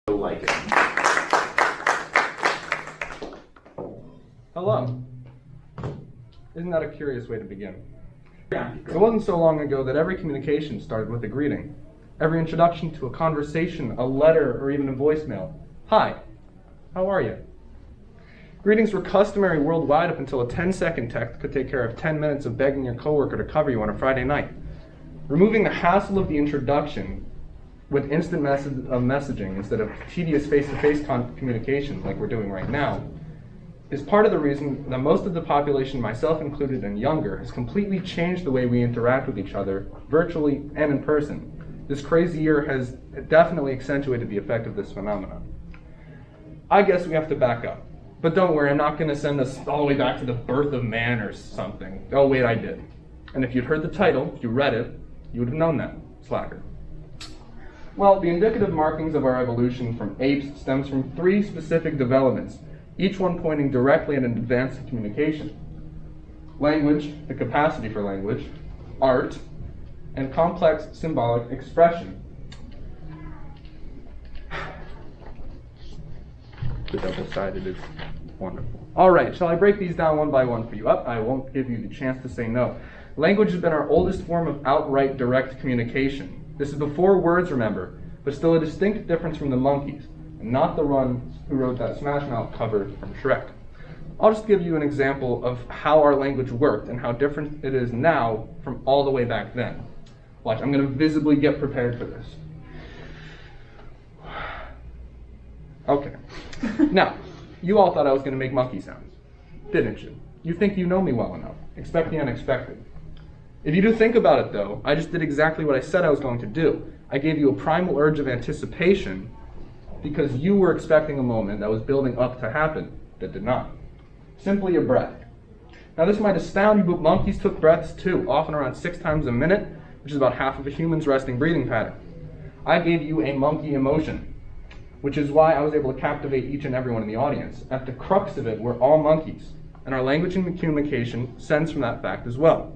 Likens. Hello. Isn't that a curious way to begin? Yeah. It wasn't so long ago that every communication started with a greeting. Every introduction to a conversation, a letter, or even a voicemail. Hi, how are you? Greetings were customary worldwide up until a 10-second text could take care of 10 minutes of begging your coworker to cover you on a Friday night. Removing the hassle of the introduction with instant messaging instead of tedious face-to-face communication like we're doing right now is part of the reason that most of the population, myself included and younger, has completely changed the way we interact with each other, virtually and in person. This crazy year has definitely accentuated the effect of this phenomenon. I guess we have to back up. But don't worry, I'm not going to send us all the way back to the birth of man or something. Oh wait, I did. And if you'd heard the title, if you read it, you would have known that, slacker. Well, the indicative markings of our evolution from apes stems from three specific developments, each one pointing directly at an advance in communication. Language, the capacity for language, art, and complex symbolic expression. The double-sided is wonderful. All right, shall I break these down one by one for you? I won't give you the chance to say no. Language has been our oldest form of outright direct communication. This is before words, remember, but still a distinct difference from the monkeys, and not the ones who wrote that Smash Mouth cover from Shrek. I'll just give you an example of how our language worked and how different it is now from all the way back then. Watch, I'm going to visibly get prepared for this. Okay. Now, you all thought I was going to make monkey sounds, didn't you? You think you know me well enough. Expect the unexpected. If you do think about it, though, I just did exactly what I said I was going to do. I gave you a primal urge of anticipation because you were expecting a moment that was building up to happen that did not. Simply a breath. Now, this might astound you, but monkeys took breaths too, often around 6 times a minute, which is about half of a human's resting breathing pattern. I gave you a monkey emotion, which is why I was able to captivate each and everyone in the audience. At the crux of it, we're all monkeys, and our language and communication stems from that fact as well.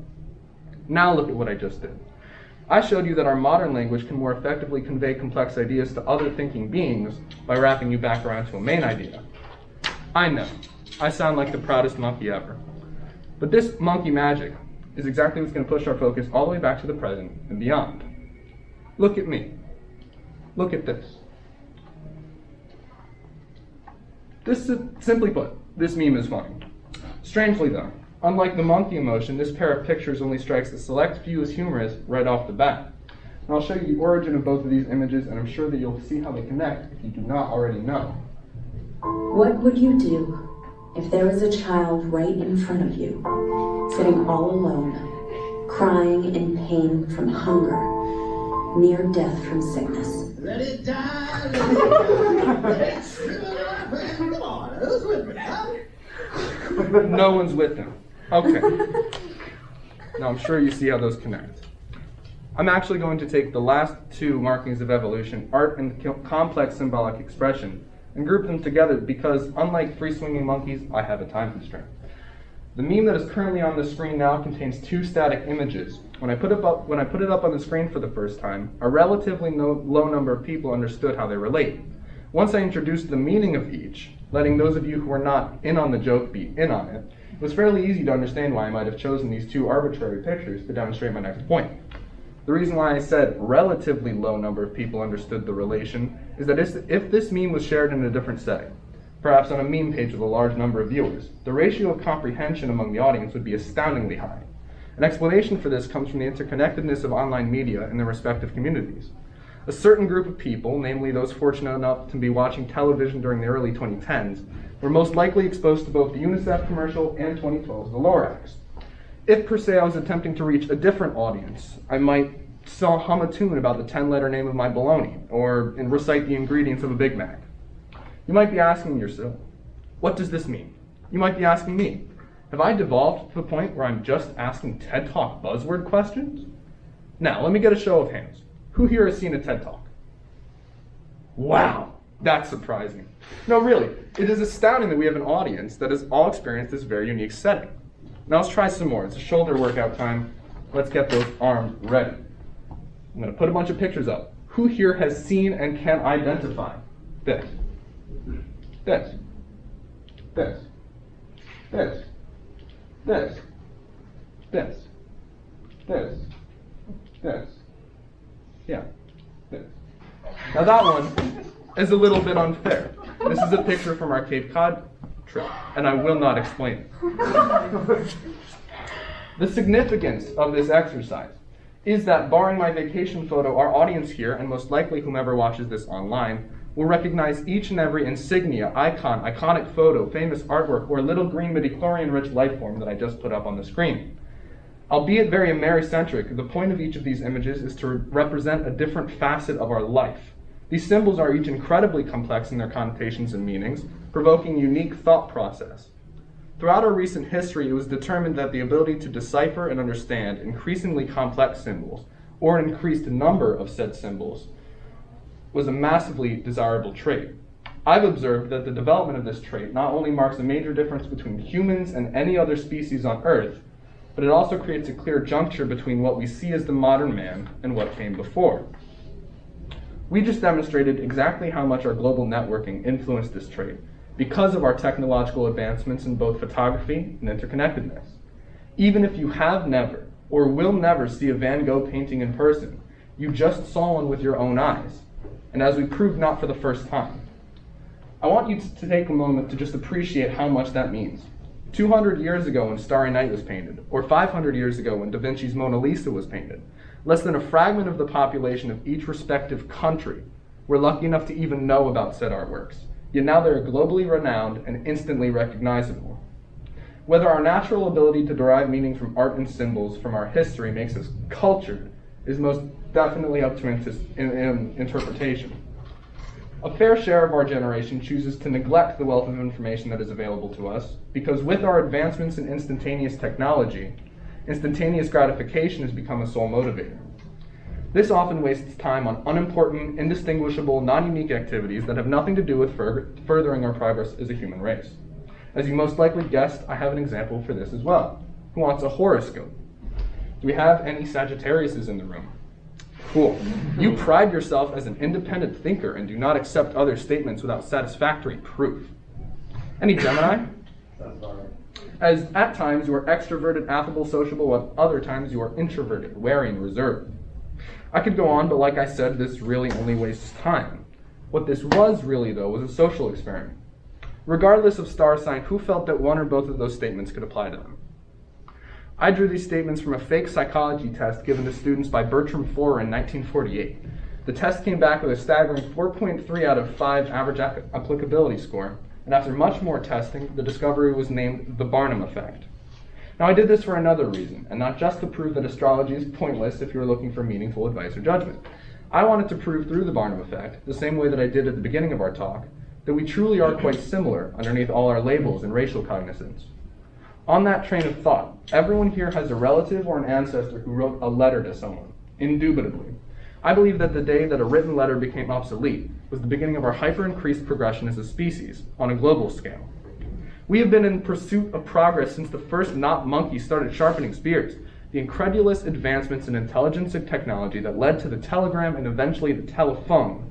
Now look at what I just did. I showed you that our modern language can more effectively convey complex ideas to other thinking beings by wrapping you back around to a main idea. I know, I sound like the proudest monkey ever. But this monkey magic is exactly what's going to push our focus all the way back to the present and beyond. Look at me. Look at this. Simply put, this meme is funny. Strangely though, unlike the monkey emotion, this pair of pictures only strikes a select few as humorous right off the bat. And I'll show you the origin of both of these images, and I'm sure that you'll see how they connect if you do not already know. What would you do if there was a child right in front of you, sitting all alone, crying in pain from hunger, near death from sickness? Let it die, let it die. Let's come on, who's with me, huh? No one's with them. Okay. Now I'm sure you see how those connect. I'm actually going to take the last two markings of evolution, art and complex symbolic expression, and group them together because, unlike free-swinging monkeys, I have a time constraint. The meme that is currently on the screen now contains 2 static images. When I put it up on the screen for the first time, a relatively low number of people understood how they relate. Once I introduced the meaning of each, letting those of you who were not in on the joke be in on it, it was fairly easy to understand why I might have chosen these 2 arbitrary pictures to demonstrate my next point. The reason why I said relatively low number of people understood the relation is that if this meme was shared in a different setting, perhaps on a meme page with a large number of viewers, the ratio of comprehension among the audience would be astoundingly high. An explanation for this comes from the interconnectedness of online media in their respective communities. A certain group of people, namely those fortunate enough to be watching television during the early 2010s, were most likely exposed to both the UNICEF commercial and 2012's The Lorax. If per se I was attempting to reach a different audience, I might hum a tune about the 10-letter name of my bologna, or recite the ingredients of a Big Mac. You might be asking yourself, what does this mean? You might be asking me, have I devolved to the point where I'm just asking TED Talk buzzword questions? Now, let me get a show of hands. Who here has seen a TED Talk? Wow, that's surprising. No, really, it is astounding that we have an audience that has all experienced this very unique setting. Now let's try some more. It's a shoulder workout time. Let's get those arms ready. I'm going to put a bunch of pictures up. Who here has seen and can identify this? This. This. This. This. This. This. This. Yeah. This. Now that one is a little bit unfair. This is a picture from our Cape Cod trip, and I will not explain it. The significance of this exercise is that, barring my vacation photo, our audience here, and most likely whomever watches this online, will recognize each and every insignia, icon, iconic photo, famous artwork, or little green midichlorian-rich life form that I just put up on the screen. Albeit very Americentric, the point of each of these images is to represent a different facet of our life. These symbols are each incredibly complex in their connotations and meanings, provoking unique thought process. Throughout our recent history, it was determined that the ability to decipher and understand increasingly complex symbols, or an increased number of said symbols, was a massively desirable trait. I've observed that the development of this trait not only marks a major difference between humans and any other species on Earth, but it also creates a clear juncture between what we see as the modern man and what came before. We just demonstrated exactly how much our global networking influenced this trait because of our technological advancements in both photography and interconnectedness. Even if you have never or will never see a Van Gogh painting in person, you just saw one with your own eyes, and as we proved, not for the first time. I want you to take a moment to just appreciate how much that means. 200 years ago when Starry Night was painted, or 500 years ago when Da Vinci's Mona Lisa was painted, less than a fragment of the population of each respective country were lucky enough to even know about said artworks, yet now they're globally renowned and instantly recognizable. Whether our natural ability to derive meaning from art and symbols from our history makes us cultured is most definitely up to interpretation. A fair share of our generation chooses to neglect the wealth of information that is available to us because with our advancements in instantaneous technology, instantaneous gratification has become a sole motivator. This often wastes time on unimportant, indistinguishable, non-unique activities that have nothing to do with furthering our progress as a human race. As you most likely guessed, I have an example for this as well. Who wants a horoscope? Do we have any Sagittariuses in the room? Cool. You pride yourself as an independent thinker and do not accept other statements without satisfactory proof. Any Gemini? As at times you are extroverted, affable, sociable, at other times you are introverted, wary, and reserved. I could go on, but like I said, this really only wastes time. What this was really, though, was a social experiment. Regardless of star sign, who felt that one or both of those statements could apply to them? I drew these statements from a fake psychology test given to students by Bertram Forer in 1948. The test came back with a staggering 4.3 out of 5 average applicability score, and after much more testing, the discovery was named the Barnum effect. Now, I did this for another reason, and not just to prove that astrology is pointless if you're looking for meaningful advice or judgment. I wanted to prove through the Barnum effect, the same way that I did at the beginning of our talk, that we truly are quite similar underneath all our labels and racial cognizance. On that train of thought, everyone here has a relative or an ancestor who wrote a letter to someone, indubitably. I believe that the day that a written letter became obsolete was the beginning of our hyper-increased progression as a species on a global scale. We have been in pursuit of progress since the first not monkey started sharpening spears. The incredulous advancements in intelligence and technology that led to the telegram and eventually the telephone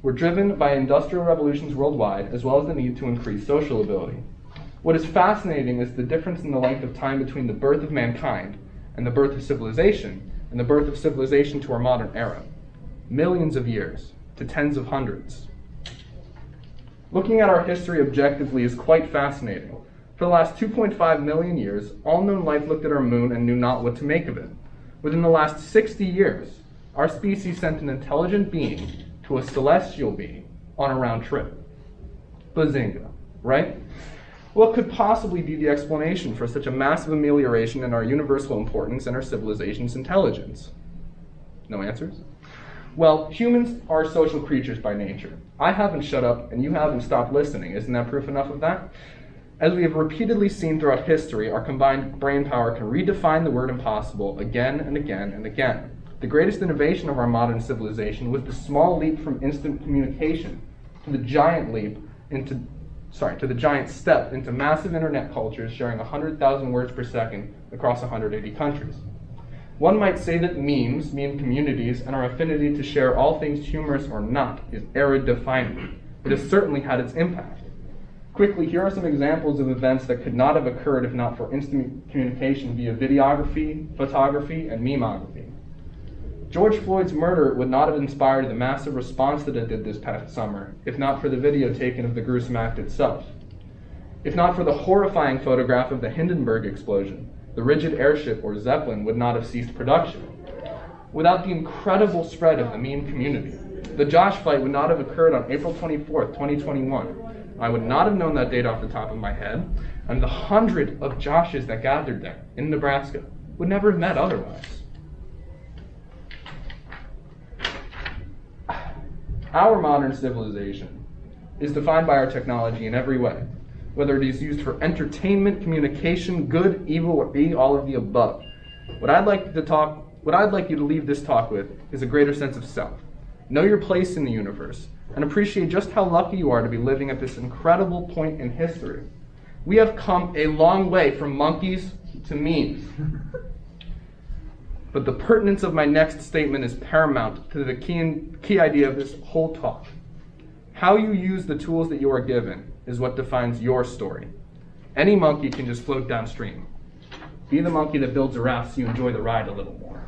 were driven by industrial revolutions worldwide, as well as the need to increase social ability. What is fascinating is the difference in the length of time between the birth of mankind and the birth of civilization, and the birth of civilization to our modern era. Millions of years to tens of hundreds. Looking at our history objectively is quite fascinating. For the last 2.5 million years, all known life looked at our moon and knew not what to make of it. Within the last 60 years, our species sent an intelligent being to a celestial being on a round trip. Bazinga, right? What could possibly be the explanation for such a massive amelioration in our universal importance and our civilization's intelligence? No answers? Well, humans are social creatures by nature. I haven't shut up and you haven't stopped listening. Isn't that proof enough of that? As we have repeatedly seen throughout history, our combined brain power can redefine the word impossible again and again and again. The greatest innovation of our modern civilization was the small leap from instant communication to the giant step into massive internet cultures sharing 100,000 words per second across 180 countries. One might say that memes, meme communities, and our affinity to share all things humorous or not is era-defining. It has certainly had its impact. Quickly, here are some examples of events that could not have occurred if not for instant communication via videography, photography, and memography. George Floyd's murder would not have inspired the massive response that it did this past summer if not for the video taken of the gruesome act itself. If not for the horrifying photograph of the Hindenburg explosion, the rigid airship or Zeppelin would not have ceased production. Without the incredible spread of the meme community, the Josh fight would not have occurred on April 24th, 2021. I would not have known that date off the top of my head, and the 100 of Joshes that gathered there in Nebraska would never have met otherwise. Our modern civilization is defined by our technology in every way, whether it is used for entertainment, communication, good, evil, or be all of the above. What I'd like you to leave this talk with is a greater sense of self. Know your place in the universe, and appreciate just how lucky you are to be living at this incredible point in history. We have come a long way from monkeys to memes. But the pertinence of my next statement is paramount to the key idea of this whole talk. How you use the tools that you are given is what defines your story. Any monkey can just float downstream. Be the monkey that builds a raft so you enjoy the ride a little more.